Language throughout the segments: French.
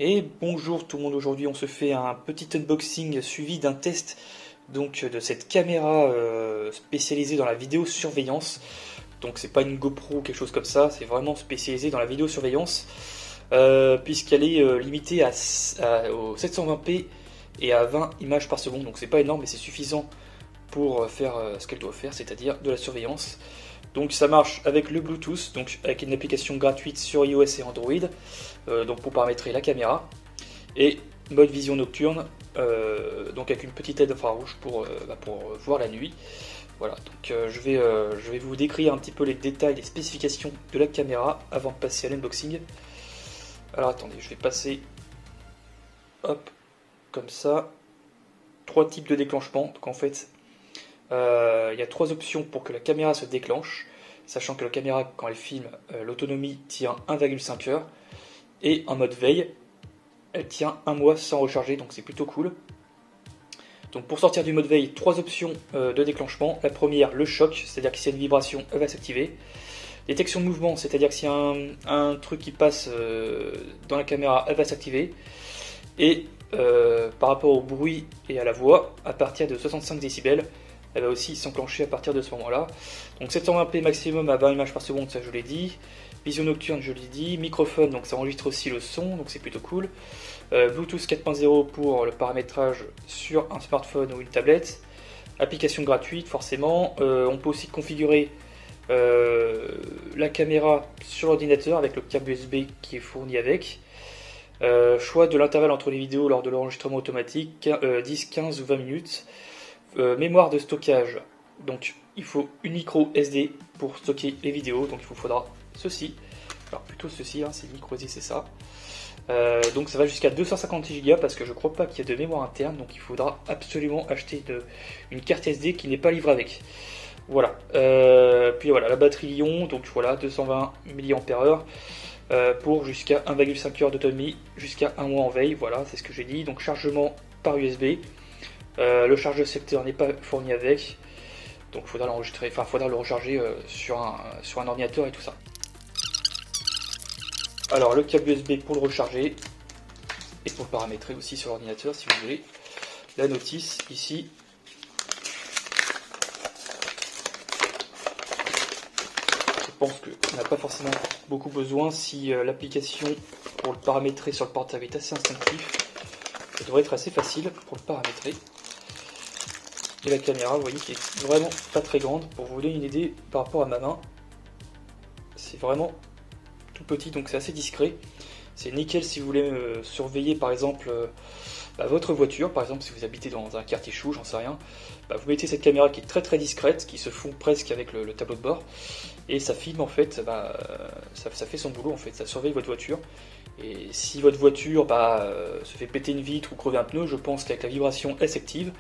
Et bonjour tout le monde, aujourd'hui on se fait un petit unboxing suivi d'un test donc de cette caméra spécialisée dans la vidéosurveillance. Donc c'est pas une GoPro ou quelque chose comme ça, c'est vraiment spécialisé dans la vidéosurveillance puisqu'elle est limitée au 720p et à 20 images par seconde. Donc c'est pas énorme mais c'est suffisant pour faire ce qu'elle doit faire, c'est-à-dire de la surveillance. Donc ça marche avec le Bluetooth, donc avec une application gratuite sur iOS et Android, donc pour paramétrer la caméra, et mode vision nocturne, donc avec une petite aide infrarouge pour voir la nuit. Voilà, donc je vais vous décrire un petit peu les détails, les spécifications de la caméra avant de passer à l'unboxing. Alors attendez, je vais passer, hop, comme ça, 3 types de déclenchement. Donc en fait, il y a 3 options pour que la caméra se déclenche, sachant que la caméra, quand elle filme, l'autonomie tient 1,5 heures, et en mode veille, elle tient 1 mois sans recharger, donc c'est plutôt cool. Donc pour sortir du mode veille, 3 options de déclenchement. La première, le choc, c'est-à-dire que s'il y a une vibration, elle va s'activer. Détection de mouvement, c'est-à-dire que s'il y a un truc qui passe dans la caméra, elle va s'activer. Et par rapport au bruit et à la voix, à partir de 65 décibels, elle va aussi s'enclencher à partir de ce moment-là. Donc 720p maximum à 20 images par seconde, ça je l'ai dit. Vision nocturne, je l'ai dit. Microphone, donc ça enregistre aussi le son, donc c'est plutôt cool. Bluetooth 4.0 pour le paramétrage sur un smartphone ou une tablette. Application gratuite, forcément. On peut aussi configurer la caméra sur l'ordinateur avec le câble USB qui est fourni avec. Choix de l'intervalle entre les vidéos lors de l'enregistrement automatique, 10, 15 ou 20 minutes. Mémoire de stockage, donc il faut une micro SD pour stocker les vidéos, donc il vous faudra ceci, alors plutôt ceci, hein, c'est micro SD, c'est ça. Donc ça va jusqu'à 250 Go parce que je crois pas qu'il y ait de mémoire interne, donc il faudra absolument acheter une carte SD qui n'est pas livrée avec. Voilà, puis voilà, la batterie Li-ion, donc voilà, 220 mAh pour jusqu'à 1,5 heures d'autonomie, jusqu'à 1 mois en veille, voilà, c'est ce que j'ai dit. Donc chargement par USB. Le chargeur secteur n'est pas fourni avec, donc il faudra l'enregistrer, enfin faudra le recharger sur un ordinateur et tout ça. Alors le câble USB pour le recharger et pour le paramétrer aussi sur l'ordinateur si vous voulez. La notice ici. Je pense qu'on n'a pas forcément beaucoup besoin si l'application pour le paramétrer sur le portable est assez instinctif. Ça devrait être assez facile pour le paramétrer. Et la caméra, vous voyez, qui est vraiment pas très grande. Pour vous donner une idée par rapport à ma main, c'est vraiment tout petit, donc c'est assez discret. C'est nickel si vous voulez surveiller par exemple votre voiture. Par exemple, si vous habitez dans un quartier chou, j'en sais rien, vous mettez cette caméra qui est très très discrète, qui se fond presque avec le tableau de bord, et ça filme en fait, ça fait son boulot en fait, ça surveille votre voiture. Et si votre voiture se fait péter une vitre ou crever un pneu, je pense qu'avec la vibration elle s'active.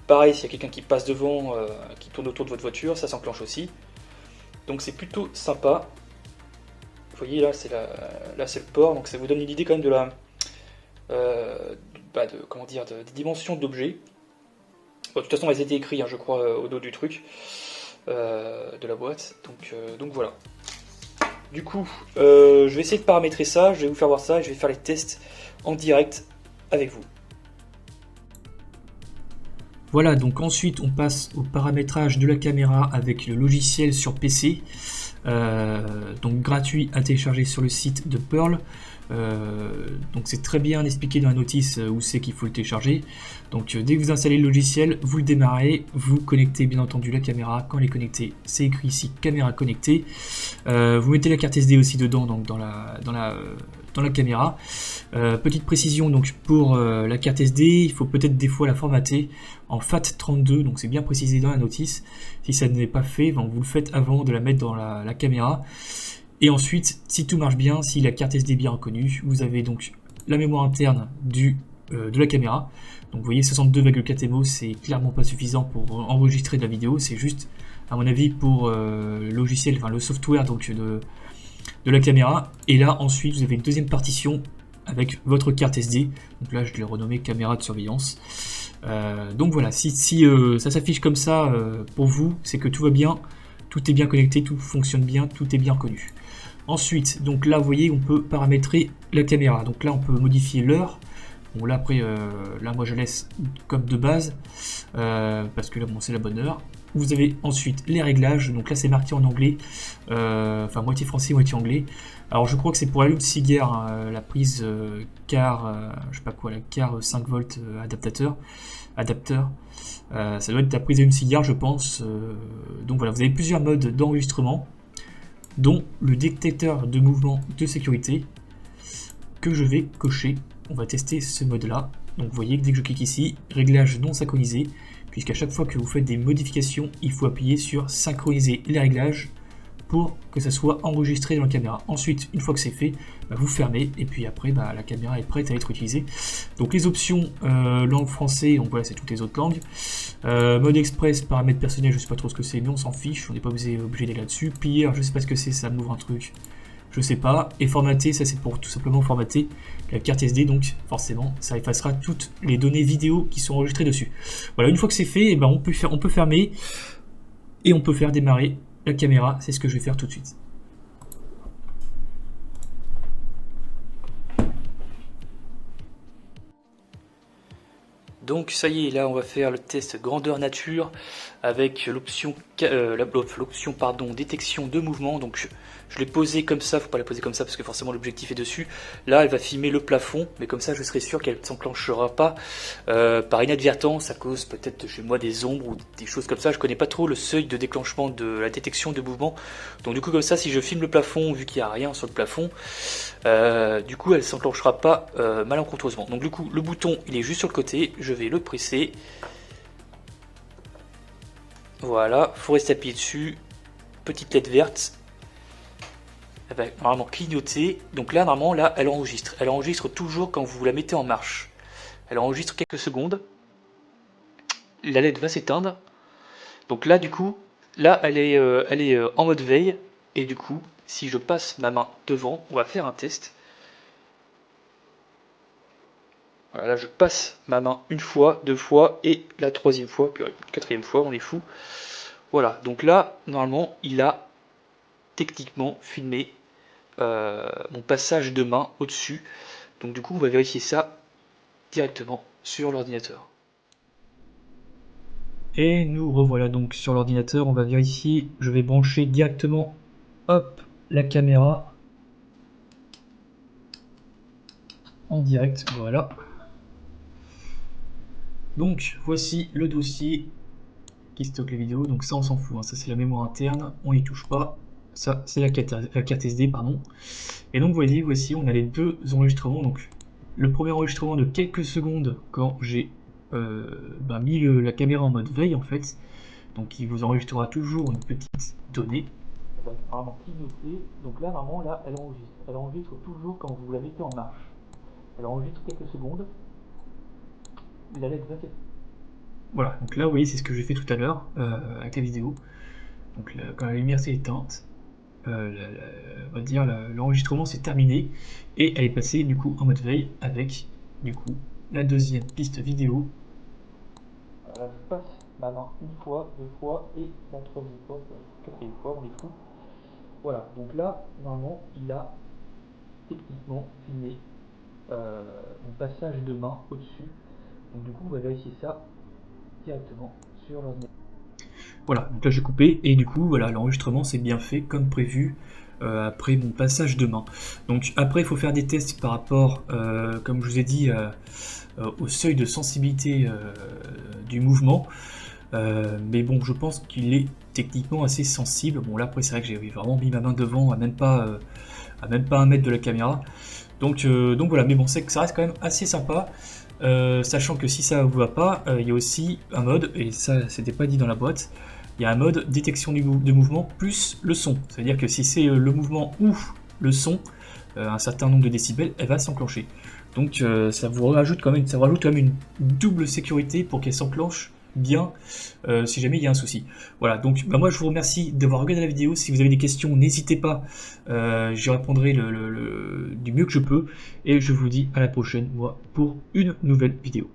Pareil, s'il y a quelqu'un qui passe devant, qui tourne autour de votre voiture, ça s'enclenche aussi. Donc c'est plutôt sympa. Vous voyez là c'est le port, donc ça vous donne une idée quand même des dimensions de l'objet. Bon, de toute façon elles étaient écrites, je crois, au dos du truc, de la boîte. Donc voilà. Du coup, je vais essayer de paramétrer ça, je vais vous faire voir ça, et je vais faire les tests en direct avec vous. Voilà, donc ensuite on passe au paramétrage de la caméra avec le logiciel sur PC, donc gratuit à télécharger sur le site de Pearl. Donc c'est très bien expliqué dans la notice où c'est qu'il faut le télécharger. Donc dès que vous installez le logiciel, vous le démarrez, vous connectez bien entendu la caméra. Quand elle est connectée, c'est écrit ici caméra connectée. Vous mettez la carte SD aussi dedans, donc dans la caméra. Petite précision donc pour la carte SD, il faut peut-être des fois la formater en FAT32, donc c'est bien précisé dans la notice. Si ça n'est pas fait, donc vous le faites avant de la mettre dans la caméra. Et ensuite, si tout marche bien, si la carte SD est bien reconnue, vous avez donc la mémoire interne de la caméra. Donc vous voyez 62,4 MO, c'est clairement pas suffisant pour enregistrer de la vidéo, c'est juste à mon avis pour le logiciel, enfin le software donc de la caméra. Et là ensuite vous avez une deuxième partition avec votre carte SD. Donc là je l'ai renommé caméra de surveillance. Donc voilà, si ça s'affiche comme ça pour vous, c'est que tout va bien, tout est bien connecté, tout fonctionne bien, tout est bien reconnu. Ensuite, donc là, vous voyez, on peut paramétrer la caméra. Donc là, on peut modifier l'heure. Bon, là, après, là, moi, je laisse comme de base, parce que là, bon, c'est la bonne heure. Vous avez ensuite les réglages. Donc là, c'est marqué en anglais, enfin, moitié français, moitié anglais. Alors, je crois que c'est pour la Lune Cigar, hein, la prise car, je sais pas quoi, la car 5 volts adapteur. Ça doit être la prise à une cigare, je pense. Donc voilà, vous avez plusieurs modes d'enregistrement, dont le détecteur de mouvement de sécurité que je vais cocher. On va tester ce mode là. Donc vous voyez que dès que je clique ici, réglage non synchronisé, puisqu'à chaque fois que vous faites des modifications, il faut appuyer sur synchroniser les réglages pour que ça soit enregistré dans la caméra. Ensuite, une fois que c'est fait, vous fermez et puis après la caméra est prête à être utilisée. Donc les options langue français, donc voilà, c'est toutes les autres langues. Mode express, paramètres personnels, je sais pas trop ce que c'est, mais on s'en fiche, on n'est pas obligé d'aller là-dessus. Plier, je sais pas ce que c'est, ça m'ouvre un truc, je sais pas. Et formater, ça c'est pour tout simplement formater la carte SD, donc forcément ça effacera toutes les données vidéo qui sont enregistrées dessus. Voilà, une fois que c'est fait, on peut fermer et on peut faire démarrer la caméra. C'est ce que je vais faire tout de suite. Donc ça y est, là on va faire le test grandeur nature avec l'option détection de mouvement. Donc je l'ai posé comme ça, faut pas la poser comme ça parce que forcément l'objectif est dessus. Là elle va filmer le plafond, mais comme ça je serai sûr qu'elle ne s'enclenchera pas par inadvertance à cause peut-être chez moi des ombres ou des choses comme ça. Je connais pas trop le seuil de déclenchement de la détection de mouvement. Donc du coup comme ça, si je filme le plafond, vu qu'il n'y a rien sur le plafond, du coup elle s'enclenchera pas malencontreusement. Donc du coup le bouton il est juste sur le côté, je vais le presser. Voilà, faut rester appuyé dessus. Petite LED verte. Elle va normalement clignoter. Donc là, normalement, là, elle enregistre. Elle enregistre toujours quand vous la mettez en marche. Elle enregistre quelques secondes. La LED va s'éteindre. Donc là, du coup, là, elle est en mode veille. Et du coup, si je passe ma main devant, on va faire un test. Voilà, là, je passe ma main une fois, deux fois, et la troisième fois, puis la quatrième fois, on est fou. Voilà, donc là, normalement, il a techniquement filmé mon passage de main au-dessus. Donc du coup, on va vérifier ça directement sur l'ordinateur. Et nous revoilà donc sur l'ordinateur. On va vérifier. Je vais brancher directement, hop, la caméra en direct. Voilà. Donc voici le dossier qui stocke les vidéos. Donc ça, on s'en fout, hein. Ça c'est la mémoire interne, on n'y touche pas. Ça c'est la carte SD, pardon. Et donc vous voyez, voici, on a les deux enregistrements. Donc le premier enregistrement de quelques secondes quand j'ai mis la caméra en mode veille en fait. Donc il vous enregistrera toujours une petite donnée. Elle va vraiment clignoter. Donc là normalement là elle enregistre. Elle enregistre toujours quand vous la mettez en marche. Elle enregistre quelques secondes. La LED va. Voilà, donc là vous voyez c'est ce que j'ai fait tout à l'heure avec la vidéo. Donc là, quand la lumière s'est éteinte, on va dire l'enregistrement s'est terminé et elle est passée du coup en mode veille avec du coup la deuxième piste vidéo. Voilà, je passe ma main une fois, deux fois et la troisième fois, la quatrième fois, on est fou. Voilà, donc là normalement il a techniquement filmé mon passage de main au-dessus. Donc du coup on va vérifier ça directement sur l'ordinateur. Voilà, donc là j'ai coupé et du coup voilà, l'enregistrement s'est bien fait comme prévu après mon passage de main. Donc après il faut faire des tests par rapport, comme je vous ai dit, au seuil de sensibilité du mouvement. Mais bon, je pense qu'il est techniquement assez sensible. Bon là après c'est vrai que j'ai vraiment mis ma main devant à même pas 1 mètre de la caméra. Donc voilà, mais bon, c'est que ça reste quand même assez sympa. Sachant que si ça ne vous va pas, il y a aussi un mode, et ça c'était pas dit dans la boîte, il y a un mode détection de mouvement plus le son. C'est-à-dire que si c'est le mouvement ou le son, un certain nombre de décibels, elle va s'enclencher. Donc ça vous rajoute quand même une double sécurité pour qu'elle s'enclenche bien si jamais il y a un souci. Voilà, donc moi je vous remercie d'avoir regardé la vidéo. Si vous avez des questions, n'hésitez pas, j'y répondrai du mieux que je peux, et je vous dis à la prochaine, moi, pour une nouvelle vidéo.